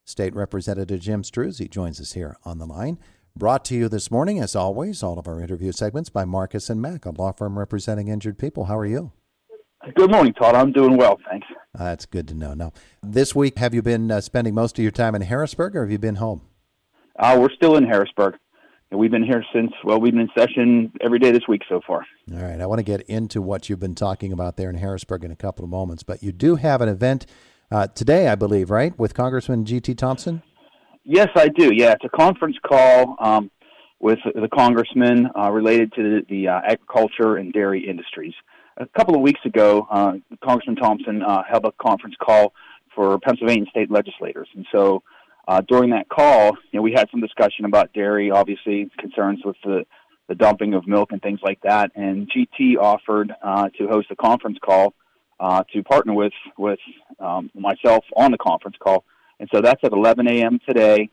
State Representative Jim Struzzi joins us here on the line. Brought to you this morning, as always, all of our interview segments by Marcus & Mack, a law firm representing injured people. How are you? Good morning, Todd. I'm doing well, thanks. That's good to know. Now, this week, have you been spending most of your time in Harrisburg, or have you been home? We're still in Harrisburg. And we've been here we've been in session every day this week so far. All right. I want to get into what you've been talking about there in Harrisburg in a couple of moments, but you do have an event today, I believe, right, with Congressman G.T. Thompson? Yes, I do. Yeah, it's a conference call with the congressman related to the agriculture and dairy industries. A couple of weeks ago, Congressman Thompson held a conference call for Pennsylvania state legislators. And so during that call, we had some discussion about dairy, obviously concerns with the dumping of milk and things like that. And GT offered to host a conference call to partner with myself on the conference call. And so that's at 11 a.m. today.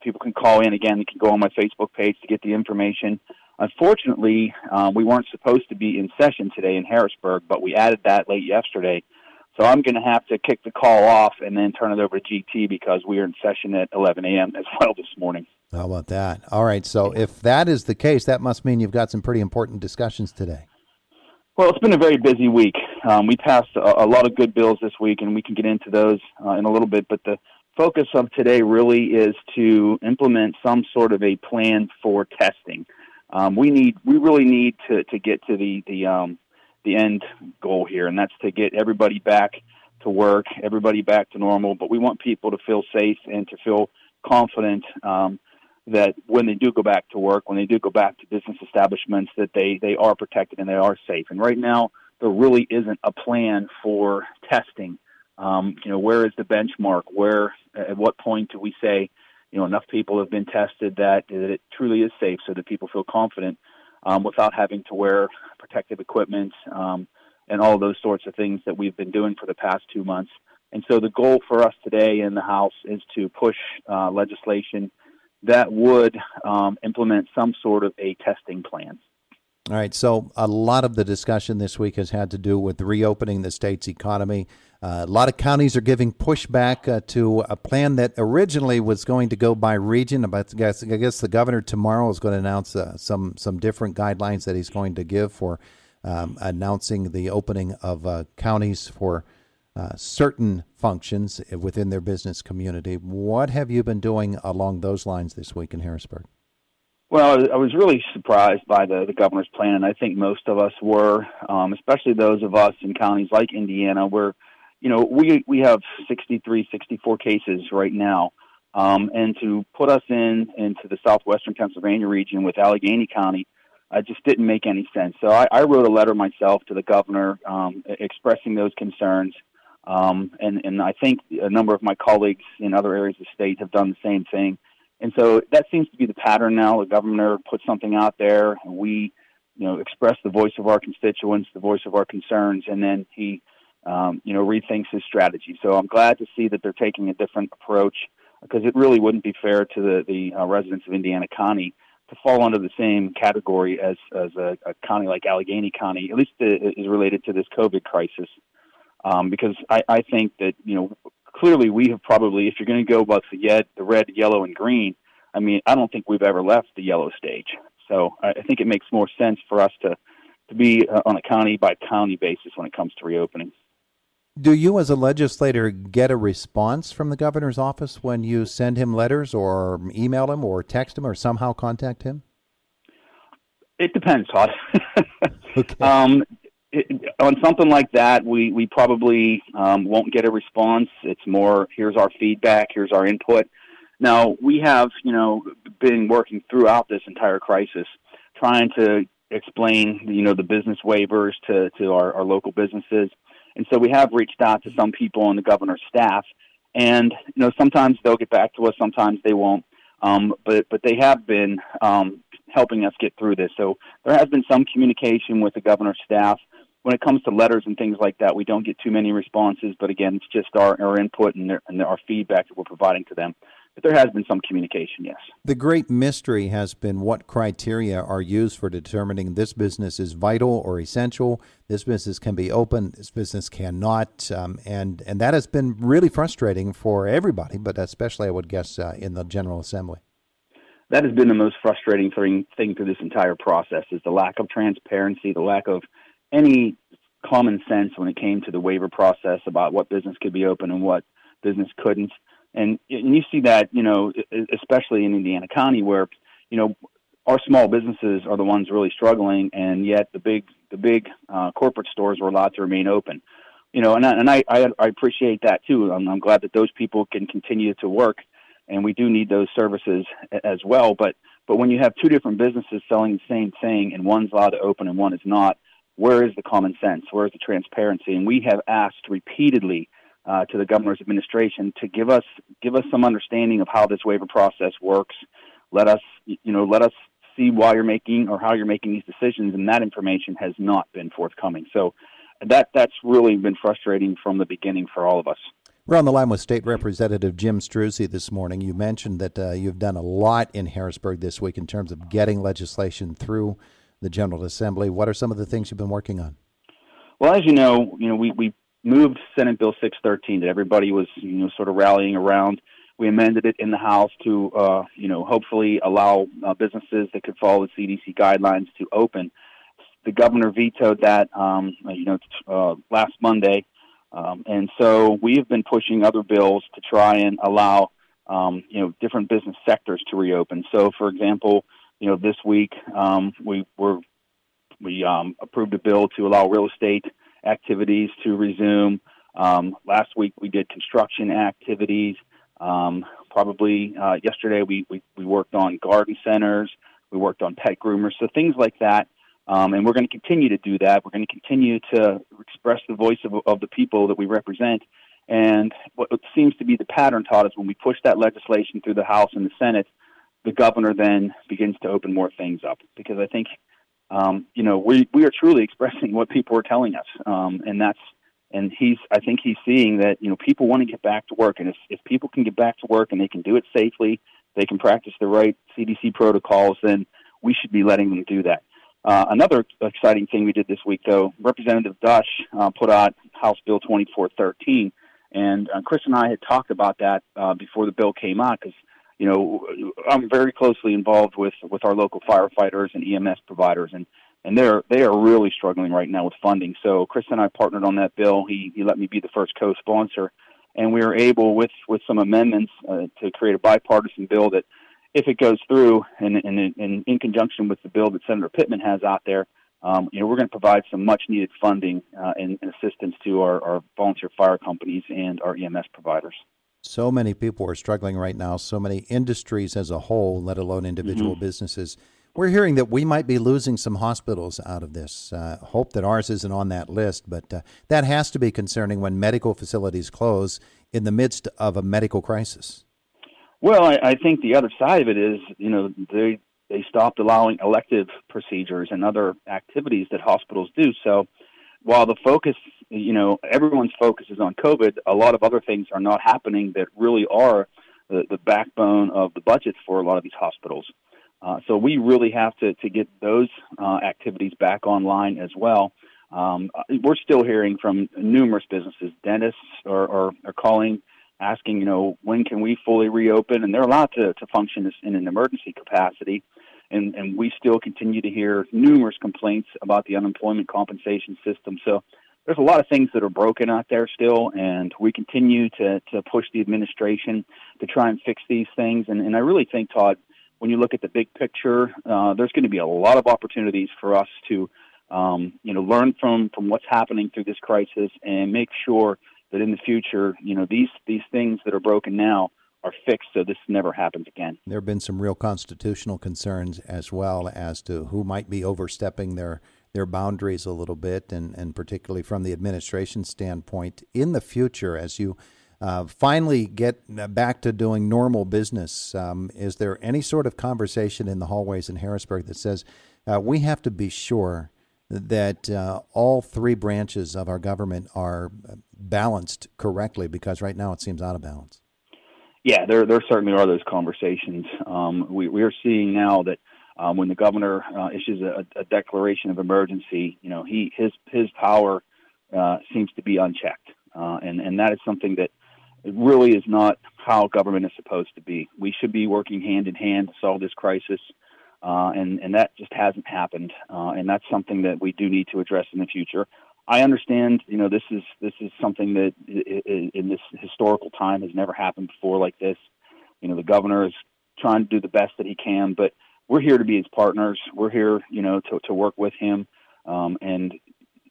People can call in. Again, you can go on my Facebook page to get the information. Unfortunately, we weren't supposed to be in session today in Harrisburg, but we added that late yesterday. So I'm going to have to kick the call off and then turn it over to GT because we are in session at 11 a.m. as well this morning. How about that? All right. So if that is the case, that must mean you've got some pretty important discussions today. Well, it's been a very busy week. We passed a lot of good bills this week, and we can get into those in a little bit. But the focus of today really is to implement some sort of a plan for testing. We really need to get to the end goal here, and that's to get everybody back to work, everybody back to normal. But we want people to feel safe and to feel confident that when they do go back to work, when they do go back to business establishments, that they are protected and they are safe. And right now, there really isn't a plan for testing. Where is the benchmark? At what point do we say, enough people have been tested that it truly is safe so that people feel confident without having to wear protective equipment and all those sorts of things that we've been doing for the past 2 months. And so the goal for us today in the House is to push legislation that would implement some sort of a testing plan. All right, so a lot of the discussion this week has had to do with reopening the state's economy. A lot of counties are giving pushback to a plan that originally was going to go by region. But I guess the governor tomorrow is going to announce some different guidelines that he's going to give for announcing the opening of counties for certain functions within their business community. What have you been doing along those lines this week in Harrisburg? Well, I was really surprised by the governor's plan, and I think most of us were, especially those of us in counties like Indiana, where, we have 63, 64 cases right now, and to put us into the southwestern Pennsylvania region with Allegheny County, just didn't make any sense. So I wrote a letter myself to the governor expressing those concerns, and I think a number of my colleagues in other areas of the state have done the same thing. And so that seems to be the pattern now. The governor puts something out there, and we, express the voice of our constituents, the voice of our concerns, and then he, rethinks his strategy. So I'm glad to see that they're taking a different approach because it really wouldn't be fair to the residents of Indiana County to fall under the same category as a county like Allegheny County, at least is related to this COVID crisis. Because I think that, clearly we have probably, if you're going to go about the red, yellow, and green, I don't think we've ever left the yellow stage. So I think it makes more sense for us to be on a county-by-county basis when it comes to reopening. Do you as a legislator get a response from the governor's office when you send him letters or email him or text him or somehow contact him? It depends, Todd. Okay. On something like that, we probably won't get a response. It's more, here's our feedback, here's our input. Now, we have, been working throughout this entire crisis, trying to explain, the business waivers to our local businesses. And so we have reached out to some people on the governor's staff. And, sometimes they'll get back to us, sometimes they won't. But they have been helping us get through this. So there has been some communication with the governor's staff. When it comes to letters and things like that, we don't get too many responses. But again, it's just our input and our feedback that we're providing to them. there has been some communication, yes. The great mystery has been what criteria are used for determining this business is vital or essential, this business can be open, this business cannot, and that has been really frustrating for everybody, but especially, I would guess, in the General Assembly. That has been the most frustrating thing through this entire process is the lack of transparency, the lack of any common sense when it came to the waiver process about what business could be open and what business couldn't. And you see that, especially in Indiana County where, our small businesses are the ones really struggling, and yet the big corporate stores were allowed to remain open. And I appreciate that too. I'm glad that those people can continue to work, and we do need those services as well. But when you have two different businesses selling the same thing, and one's allowed to open and one is not, where is the common sense? Where is the transparency? And we have asked repeatedly to the governor's administration to give us some understanding of how this waiver process works. Let us see why you're making or how you're making these decisions, and that information has not been forthcoming. So that's really been frustrating from the beginning for all of us. We're on the line with State Representative Jim Struzzi this morning. You mentioned that you've done a lot in Harrisburg this week in terms of getting legislation through the General Assembly. What are some of the things you've been working on? Well, as you know, we moved Senate Bill 613 that everybody was, sort of rallying around. We amended it in the House to, hopefully allow businesses that could follow the CDC guidelines to open. The governor vetoed that, last Monday. And so we have been pushing other bills to try and allow, different business sectors to reopen. So, for example, this week we approved a bill to allow real estate activities to resume. Last week we did construction activities. Yesterday we worked on garden centers. We worked on pet groomers. So things like that. And we're going to continue to do that. We're going to continue to express the voice of the people that we represent. And what seems to be the pattern, Todd, is when we push that legislation through the House and the Senate, the governor then begins to open more things up. Because I think, we are truly expressing what people are telling us. I think he's seeing that, people want to get back to work. And if people can get back to work and they can do it safely, they can practice the right CDC protocols, then we should be letting them do that. Another exciting thing we did this week, though, Representative Dush put out House Bill 2413, and Chris and I had talked about that before the bill came out because, I'm very closely involved with our local firefighters and EMS providers, and they are really struggling right now with funding. So Chris and I partnered on that bill. He let me be the first co-sponsor, and we were able, with some amendments, to create a bipartisan bill that, if it goes through, and in conjunction with the bill that Senator Pittman has out there, we're going to provide some much-needed funding and assistance to our volunteer fire companies and our EMS providers. So many people are struggling right now, so many industries as a whole, let alone individual businesses. We're hearing that we might be losing some hospitals out of this. Hope that ours isn't on that list, but that has to be concerning when medical facilities close in the midst of a medical crisis. Well, I think the other side of it is, they stopped allowing elective procedures and other activities that hospitals do. So while the focus, everyone's focus is on COVID, a lot of other things are not happening that really are the backbone of the budgets for a lot of these hospitals. So we really have to get those activities back online as well. We're still hearing from numerous businesses. Dentists are calling, asking, when can we fully reopen? And they're allowed to function in an emergency capacity. And we still continue to hear numerous complaints about the unemployment compensation system. So there's a lot of things that are broken out there still, and we continue to push the administration to try and fix these things. And I really think, Todd, when you look at the big picture, there's going to be a lot of opportunities for us to, learn from what's happening through this crisis and make sure that in the future, these things that are broken now are fixed so this never happens again. There have been some real constitutional concerns as well as to who might be overstepping their boundaries a little bit, and particularly from the administration standpoint. In the future, as you finally get back to doing normal business, is there any sort of conversation in the hallways in Harrisburg that says we have to be sure that all three branches of our government are balanced correctly, because right now it seems out of balance? Yeah, there certainly are those conversations. We are seeing now that when the governor issues a declaration of emergency, his power seems to be unchecked, and that is something that really is not how government is supposed to be. We should be working hand in hand to solve this crisis, and that just hasn't happened, and that's something that we do need to address in the future. I understand, this is something that in this historical time has never happened before like this. The governor is trying to do the best that he can, but we're here to be his partners. We're here, to work with him. And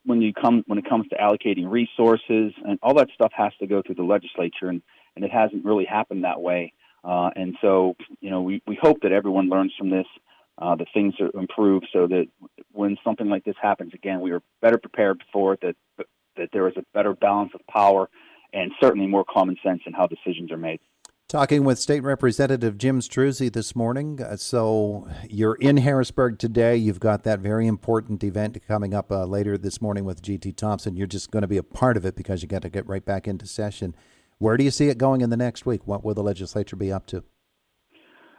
when it comes to allocating resources and all that stuff has to go through the legislature, and it hasn't really happened that way. And so, we hope that everyone learns from this, that things are improved so that when something like this happens again, we are better prepared for it, that there is a better balance of power and certainly more common sense in how decisions are made. Talking with State Representative Jim Struzzi this morning. So you're in Harrisburg today. You've got that very important event coming up later this morning with G.T. Thompson. You're just going to be a part of it because you got to get right back into session. Where do you see it going in the next week? What will the legislature be up to?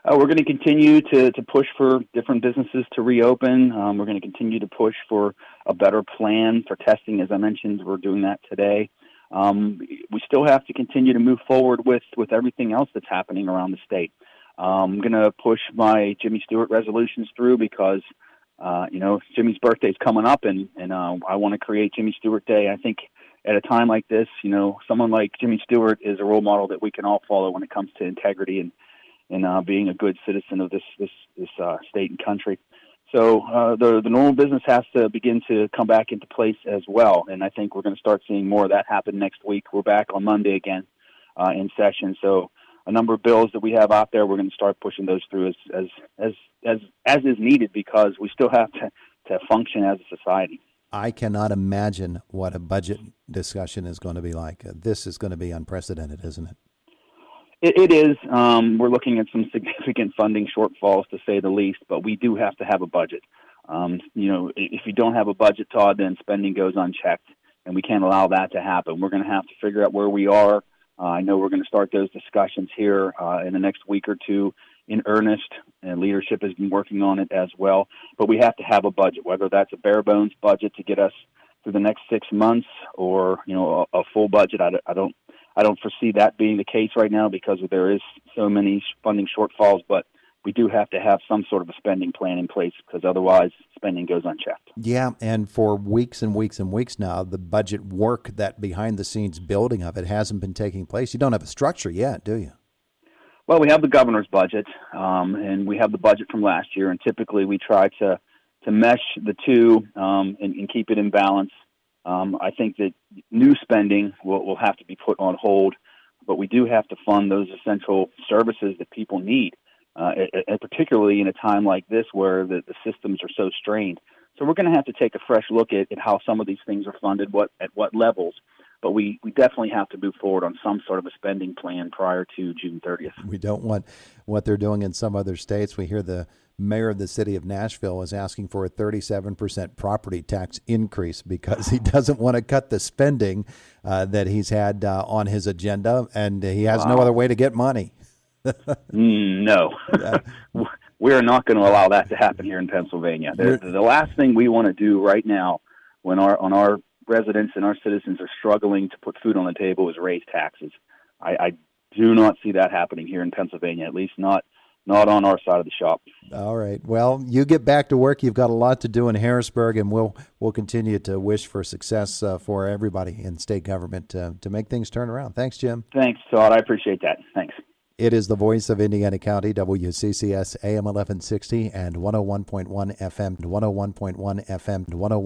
We're going to continue to push for different businesses to reopen. We're going to continue to push for a better plan for testing. As I mentioned, we're doing that today. We still have to continue to move forward with everything else that's happening around the state. I'm going to push my Jimmy Stewart resolutions through because, Jimmy's birthday is coming up, and I want to create Jimmy Stewart Day. I think at a time like this, someone like Jimmy Stewart is a role model that we can all follow when it comes to integrity and being a good citizen of this state and country. So the normal business has to begin to come back into place as well, and I think we're going to start seeing more of that happen next week. We're back on Monday again in session, so a number of bills that we have out there, we're going to start pushing those through as is needed because we still have to function as a society. I cannot imagine what a budget discussion is going to be like. This is going to be unprecedented, isn't it? It is. We're looking at some significant funding shortfalls, to say the least, but we do have to have a budget. If you don't have a budget, Todd, then spending goes unchecked, and we can't allow that to happen. We're going to have to figure out where we are. I know we're going to start those discussions here in the next week or two in earnest, and leadership has been working on it as well. But we have to have a budget, whether that's a bare bones budget to get us through the next 6 months or, a full budget. I don't foresee that being the case right now because there is so many funding shortfalls, but we do have to have some sort of a spending plan in place because otherwise spending goes unchecked. Yeah, and for weeks and weeks and weeks now, the budget work, that behind-the-scenes building of it, hasn't been taking place. You don't have a structure yet, do you? Well, we have the governor's budget, and we have the budget from last year, and typically we try to mesh the two and keep it in balance. I think that new spending will have to be put on hold, but we do have to fund those essential services that people need, and particularly in a time like this where the systems are so strained. So we're going to have to take a fresh look at how some of these things are funded, at what levels, but we definitely have to move forward on some sort of a spending plan prior to June 30th. We don't want what they're doing in some other states. We hear the mayor of the city of Nashville is asking for a 37% property tax increase because he doesn't want to cut the spending that he's had on his agenda, and he has no other way to get money. No. We are not going to allow that to happen here in Pennsylvania. The last thing we want to do right now when our residents and our citizens are struggling to put food on the table is raise taxes. I do not see that happening here in Pennsylvania, at least not on our side of the shop. All right. Well, you get back to work. You've got a lot to do in Harrisburg, and we'll continue to wish for success for everybody in state government to make things turn around. Thanks, Jim. Thanks, Todd. I appreciate that. Thanks. It is the voice of Indiana County, WCCS AM 1160 and 101.1 FM, 101.1 FM, 101.